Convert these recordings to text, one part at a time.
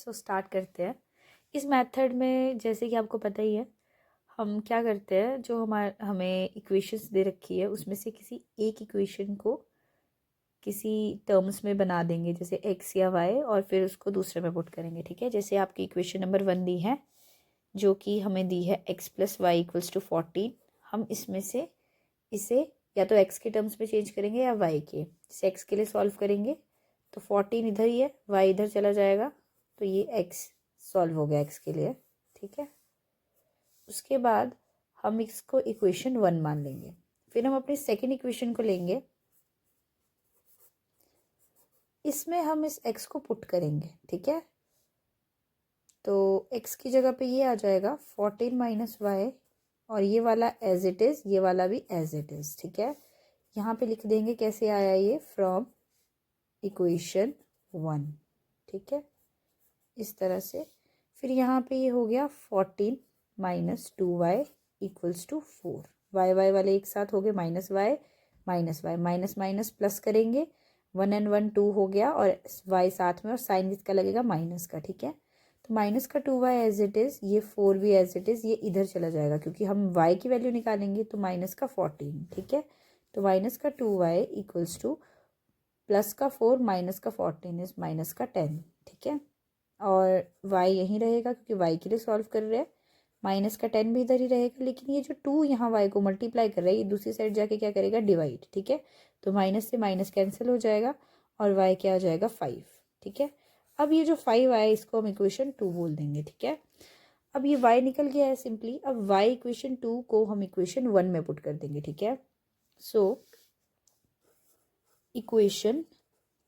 So start करते हैं। इस मेथड में जैसे कि आपको पता ही है, हम क्या करते हैं, जो हमें इक्वेशंस दे रखी है उसमें से किसी एक इक्वेशन को किसी टर्म्स में बना देंगे, जैसे एक्स या वाई, और फिर उसको दूसरे में पुट करेंगे। ठीक है, जैसे आपकी इक्वेशन नंबर 1 दी है, जो कि हमें दी है x plus y equals to 14। हम इसमें से इसे या तो एक्स के टर्म्स में चेंज करेंगे या वाई के। जैसे एक्स के लिए सॉल्व करेंगे तो 14 इधर ही है, वाई इधर चला जाएगा, तो ये एक्स सॉल्व हो गया एक्स के लिए। ठीक है, उसके बाद हम इसको इक्वेशन 1 मान लेंगे। फिर हम अपनी सेकेंड इक्वेशन को लेंगे, इसमें हम इस एक्स को पुट करेंगे। ठीक है, तो एक्स की जगह पे ये आ जाएगा 14 माइनस वाई, और ये वाला एज इट इज़, ये वाला भी एज इट इज़। ठीक है, यहाँ पे लिख देंगे कैसे आया ये, फ्रॉम इक्वेशन 1। ठीक है, इस तरह से। फिर यहाँ पे ये हो गया 14 minus 2y equals to 4। Y y वाले एक साथ हो गए, minus y minus minus plus करेंगे, 1 and 1 2 हो गया, और y साथ में, और साइन किसका लगेगा, माइनस का। ठीक है, तो माइनस का 2y एज इट इज़, ये 4 भी एज इट इज़, ये इधर चला जाएगा क्योंकि हम y की वैल्यू निकालेंगे, तो माइनस का 14। ठीक है, तो माइनस का 2y इक्वल्स टू प्लस का 4 माइनस का 14 इज माइनस का 10। ठीक है, और y यहीं रहेगा क्योंकि y के लिए सॉल्व कर रहे हैं, माइनस का 10 भी इधर ही रहेगा, लेकिन ये जो 2 यहाँ y को मल्टीप्लाई कर रहा है, ये दूसरी साइड जाके क्या करेगा, डिवाइड। ठीक है, तो माइनस से माइनस कैंसिल हो जाएगा, और y क्या आ जाएगा, 5। ठीक है, अब ये जो 5 आया इसको हम इक्वेशन 2 बोल देंगे। ठीक है, अब ये y निकल गया है सिंपली। अब y इक्वेशन 2 को हम इक्वेशन 1 में पुट कर देंगे। ठीक है, सो इक्वेशन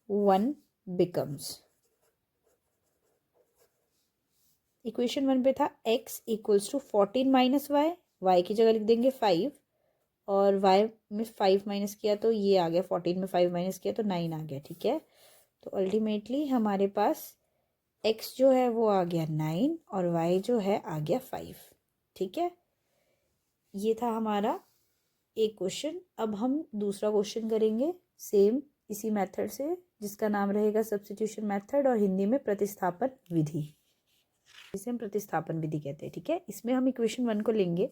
1 बिकम्स, इक्वेशन 1 पे था x equals to 14 minus y, y की जगह लिख देंगे 5, और y में 5 माइनस किया तो ये आ गया, 14 में 5 माइनस किया तो 9 आ गया। ठीक है, तो अल्टीमेटली हमारे पास x जो है वो आ गया 9, और y जो है आ गया 5। ठीक है, ये था हमारा एक क्वेश्चन। अब हम दूसरा क्वेश्चन करेंगे सेम इसी मेथड से, जिसका नाम रहेगा सब्स्टिट्यूशन मेथड, और हिंदी में प्रतिस्थापन विधि, इसे हम प्रतिस्थापन विधि कहते हैं। ठीक है, इसमें हम इक्वेशन 1 को लेंगे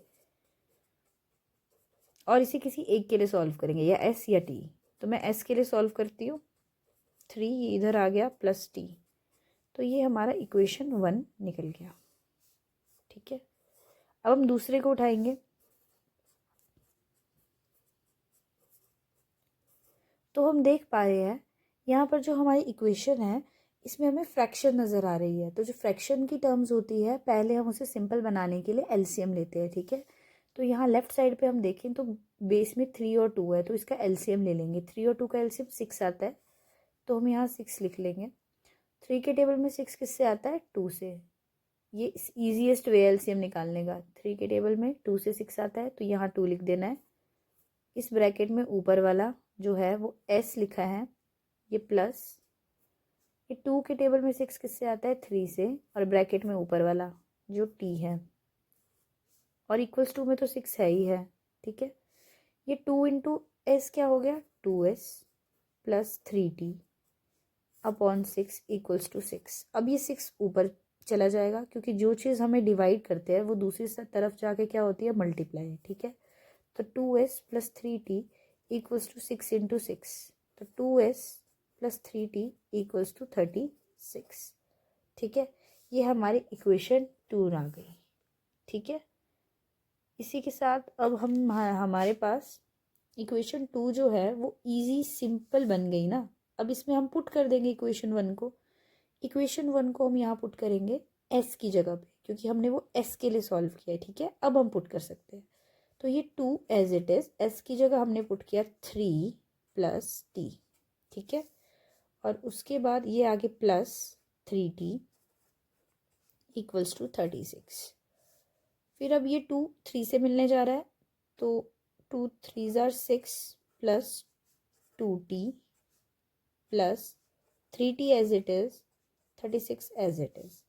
और इसे किसी एक के लिए सॉल्व करेंगे, या s या t। तो मैं s के लिए सॉल्व करती हूँ, 3 इधर आ गया प्लस t, तो ये हमारा इक्वेशन 1 निकल गया। ठीक है, अब हम दूसरे को उठाएंगे, तो हम देख पा रहे हैं यहाँ पर जो हमारी इक्वेशन है इसमें हमें फ्रैक्शन नज़र आ रही है। तो जो फ्रैक्शन की टर्म्स होती है, पहले हम उसे सिंपल बनाने के लिए एलसीएम लेते हैं। ठीक है, तो यहाँ लेफ्ट साइड पे हम देखें तो बेस में 3 और 2 है, तो इसका एलसीएम ले लेंगे। 3 और 2 का एलसीएम 6 आता है, तो हम यहाँ 6 लिख लेंगे। 3 के टेबल में 6 किससे आता है, 2 से। ये ईजीएस्ट वे एलसीएम निकालने का, 3 के टेबल में 2 से 6 आता है, तो यहाँ 2 लिख देना है। इस ब्रैकेट में ऊपर वाला जो है वो s लिखा है, ये प्लस, ये 2 के टेबल में 6 किससे आता है, 3 से, और ब्रैकेट में ऊपर वाला जो t है, और इक्वल्स 2 में तो 6 है ही है। ठीक है, ये 2 इंटू एस क्या हो गया, 2s plus 3t upon 6 equals to 6। अब ये 6 ऊपर चला जाएगा क्योंकि जो चीज़ हमें डिवाइड करते हैं वो दूसरी तरफ जाके क्या होती है, मल्टीप्लाई। ठीक है, तो 2s plus 3t equals to 6 into 6, तो 2s plus 3t equals to 36। ठीक है, ये हमारी इक्वेशन 2 आ गई। ठीक है, इसी के साथ अब हमारे पास इक्वेशन 2 जो है वो इजी सिंपल बन गई ना। अब इसमें हम पुट कर देंगे इक्वेशन 1 को। इक्वेशन 1 को हम यहाँ पुट करेंगे s की जगह पे, क्योंकि हमने वो s के लिए सॉल्व किया है। ठीक है, अब हम पुट कर सकते हैं, तो ये 2 एज इट इज़, s की जगह हमने पुट किया 3 प्लस t। ठीक है, और उसके बाद ये आगे प्लस 3t इक्वल्स टू 36। फिर अब ये 2 3 से मिलने जा रहा है, तो 2 3 ज़ार 6 plus 2t plus 3t as it is, 36 as it is.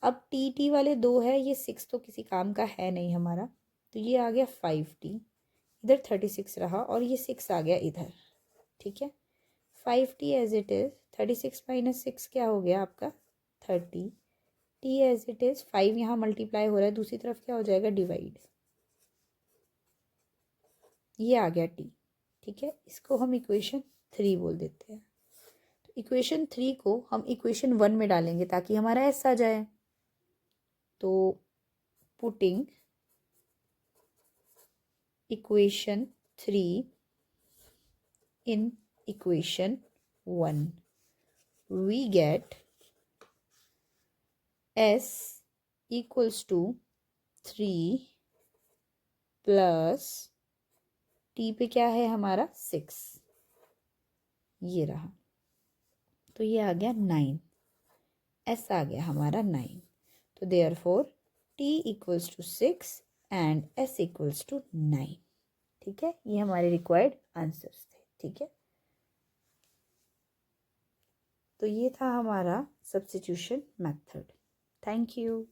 अब टी वाले 2 है, ये 6 तो किसी काम का है नहीं हमारा, तो ये आ गया 5t, इधर 36 रहा, और ये 6 आ गया इधर। ठीक है, 5t as it is, 36 minus 6 क्या हो गया आपका, 30, टी एज इट इज़, 5 यहाँ मल्टीप्लाई हो रहा है, दूसरी तरफ क्या हो जाएगा, डिवाइड। ये आ गया टी, ठीक है। इसको हम इक्वेशन 3 बोल देते हैं। तो इक्वेशन 3 को हम इक्वेशन 1 में डालेंगे ताकि हमारा एस आ जाए। तो putting equation 3 in equation 1, we get s equals to 3 plus t पे क्या है हमारा 6, ये रहा। तो ये आ गया 9, s आ गया हमारा 9। तो therefore t equals to 6 and s equals to 9, ठीक है। ये हमारे रिक्वायर्ड आंसर्स थे, ठीक है। तो ये था हमारा सब्स्टिट्यूशन मेथड। Thank you.